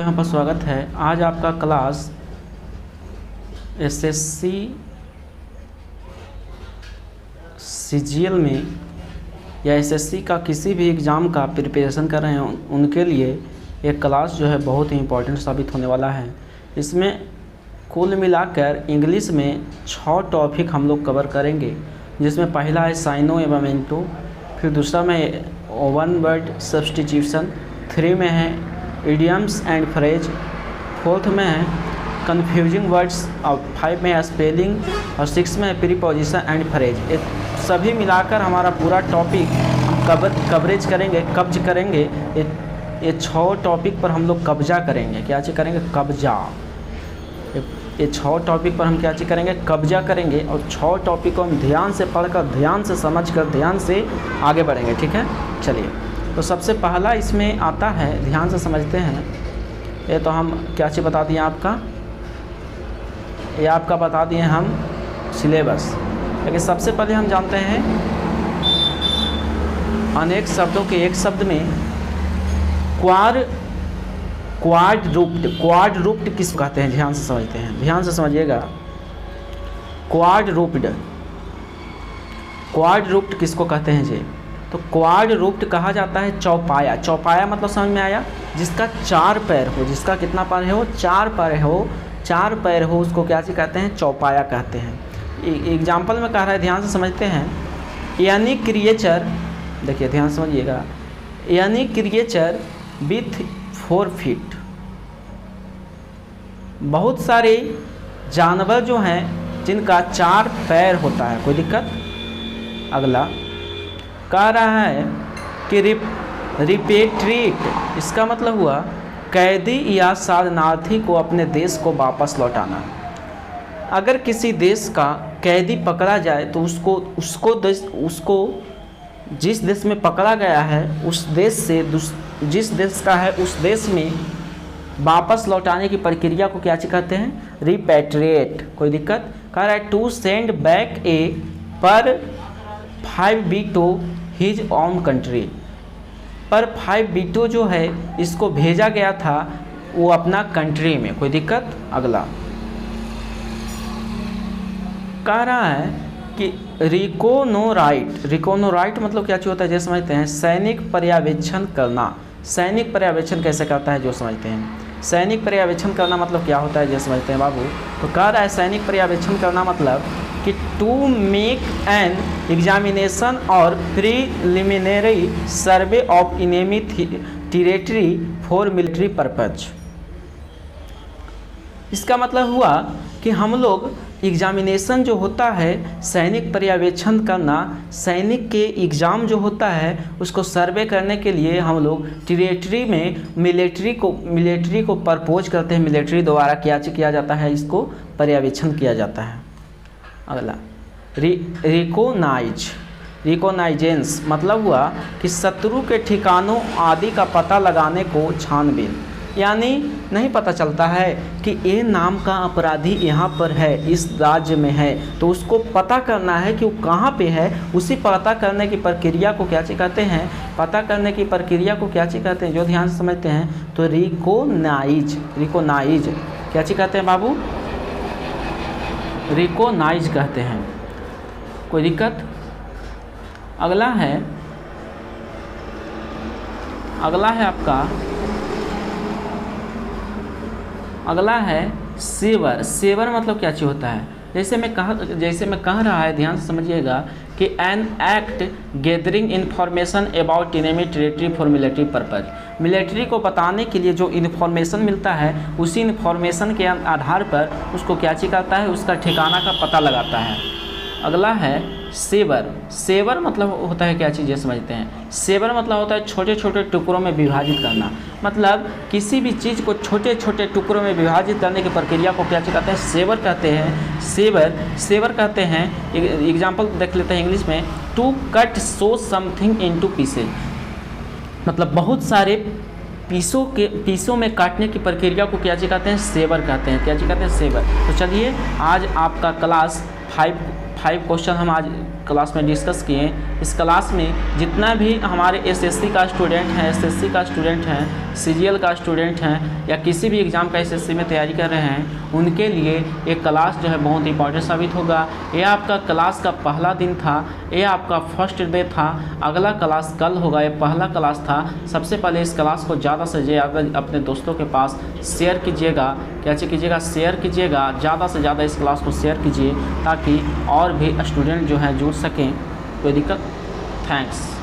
आपको यहाँ पर स्वागत है। आज आपका क्लास एसएससी सीजीएल में या एसएससी का किसी भी एग्ज़ाम का प्रिपरेशन कर रहे हैं उनके लिए एक क्लास जो है बहुत ही इम्पोर्टेंट साबित होने वाला है। इसमें कुल मिलाकर इंग्लिश में 6 टॉपिक हम लोग कवर करेंगे, जिसमें पहला है साइनो एवं मेंटो, फिर दूसरा में वन वर्ड सब्स्टिट्यूशन, 3 में है इडियम्स एंड फ्रेज, 4th में है कन्फ्यूजिंग वर्ड्स, और 5 में है स्पेलिंग, और 6 में है प्रीपोजिशन एंड फ्रेज। ये सभी मिलाकर हमारा पूरा टॉपिक हम कवरेज करेंगे, कब्ज करेंगे। ये 6 टॉपिक पर हम लोग कब्जा करेंगे। क्या चीज़ करेंगे? कब्जा। ये 6 टॉपिक पर हम क्या चीज़ करेंगे? कब्जा करेंगे। और 6 टॉपिक को हम ध्यान से पढ़कर, ध्यान से समझकर, ध्यान से आगे बढ़ेंगे। ठीक है, चलिए। तो सबसे पहला इसमें आता है, ध्यान से समझते हैं। ये तो हम क्या चीज़ बता दिए आपका, ये आपका बता दिए हम सिलेबस। लेकिन सबसे पहले हम जानते हैं अनेक शब्दों के एक शब्द में क्वाड्रूप्ड किस कहते हैं? ध्यान से समझते हैं, ध्यान से समझिएगा। क्वाड्रूप्ड किसको कहते हैं जी? तो क्वाड्रूप्ड कहा जाता है चौपाया। चौपाया मतलब समझ में आया? जिसका 4 पैर हो, जिसका कितना पैर है? वो 4 पैर हो, 4 पैर हो, उसको क्या चीज़ कहते हैं? चौपाया कहते हैं। एग्जाम्पल में कह रहा है, ध्यान से समझते हैं। यानी क्रिएचर, देखिए ध्यान से समझिएगा, यानी क्रिएचर विथ 4 फीट। बहुत सारे जानवर जो हैं जिनका 4 पैर होता है। कोई दिक्कत? अगला कह रहा है कि रिपेट्रिएट, इसका मतलब हुआ कैदी या शरणार्थी को अपने देश को वापस लौटाना। अगर किसी देश का कैदी पकड़ा जाए तो उसको जिस देश में पकड़ा गया है उस देश से जिस देश का है उस देश में वापस लौटाने की प्रक्रिया को क्या कहते हैं? रिपेट्रिएट। कोई दिक्कत? कह रहा है टू सेंड बैक ए पर 5 बीटो हिज ओन कंट्री। पर 5 बीटो जो है इसको भेजा गया था वो अपना कंट्री में। कोई दिक्कत? अगला कह रहा है कि रिकोनोराइट मतलब क्या चीज़ होता है जो समझते हैं? सैनिक पर्यवेक्षण करना। सैनिक पर्यवेक्षण कैसे करता है जो समझते हैं? सैनिक पर्यवेक्षण करना मतलब क्या होता है जो समझते हैं बाबू? तो कह रहा है सैनिक पर्यवेक्षण करना मतलब कि टू मेक एन एग्जामिनेशन और preliminary survey of enemy territory for military purpose. इसका मतलब हुआ कि हम लोग एग्जामिनेशन जो होता है, सैनिक पर्यवेक्षण करना, सैनिक के एग्ज़ाम जो होता है उसको सर्वे करने के लिए हम लोग टेरिटरी में मिलिट्री को प्रपोज करते हैं। मिलिट्री द्वारा क्या किया जाता है? इसको पर्यवेक्षण किया जाता है। अगला रिकोनाइजेंस मतलब हुआ कि शत्रु के ठिकानों आदि का पता लगाने को छानबीन। यानी नहीं पता चलता है कि ये नाम का अपराधी यहाँ पर है, इस राज्य में है, तो उसको पता करना है कि वो कहाँ पे है। उसी पता करने की प्रक्रिया को क्या कहते हैं? पता करने की प्रक्रिया को क्या कहते हैं? जो ध्यान से समझते हैं तो रिकोनाइज क्या कहते हैं बाबू? रिकोनाइज कहते हैं। कोई दिक्कत? अगला है अगला है सेवर। सेवर मतलब क्या चीज़ होता है? जैसे मैं कह रहा है, ध्यान से समझिएगा कि an act gathering information about enemy territory for military purpose. Military को बताने के लिए जो इन्फॉर्मेशन मिलता है उसी इन्फॉर्मेशन के आधार पर उसको क्या चीज़ करता है? उसका ठिकाना का पता लगाता है। अगला है सेवर। सेवर मतलब होता है क्या चीज़ समझते हैं? सेवर मतलब होता है छोटे छोटे टुकड़ों में विभाजित करना। मतलब किसी भी चीज़ को छोटे छोटे टुकड़ों में विभाजित करने की प्रक्रिया को क्या कहते हैं? सेवर कहते हैं। सेवर कहते हैं। एग्जाम्पल देख लेते हैं इंग्लिश में। To cut so something into pieces, मतलब बहुत सारे पीसों में काटने की प्रक्रिया को क्या कहते हैं? सेवर कहते हैं। क्या कहते हैं? सेवर। तो चलिए आज आपका क्लास 5 क्वेश्चन हम आज क्लास में डिस्कस किए। इस क्लास में जितना भी हमारे एसएससी का स्टूडेंट हैं सीजीएल का स्टूडेंट हैं या किसी भी एग्ज़ाम का एसएससी में तैयारी कर रहे हैं, उनके लिए एक क्लास जो है बहुत इंपॉर्टेंट साबित होगा। ये आपका क्लास का पहला दिन था, ये आपका फर्स्ट डे था, अगला क्लास कल होगा, ये पहला क्लास था। सबसे पहले इस क्लास को ज़्यादा से ज़्यादा अपने दोस्तों के पास शेयर कीजिएगा। कैसे कीजिएगा? शेयर कीजिएगा, ज़्यादा से ज़्यादा इस क्लास को शेयर कीजिए ताकि और भी स्टूडेंट जो हैं जुड़ सकें। कोई दिक्कत? थैंक्स।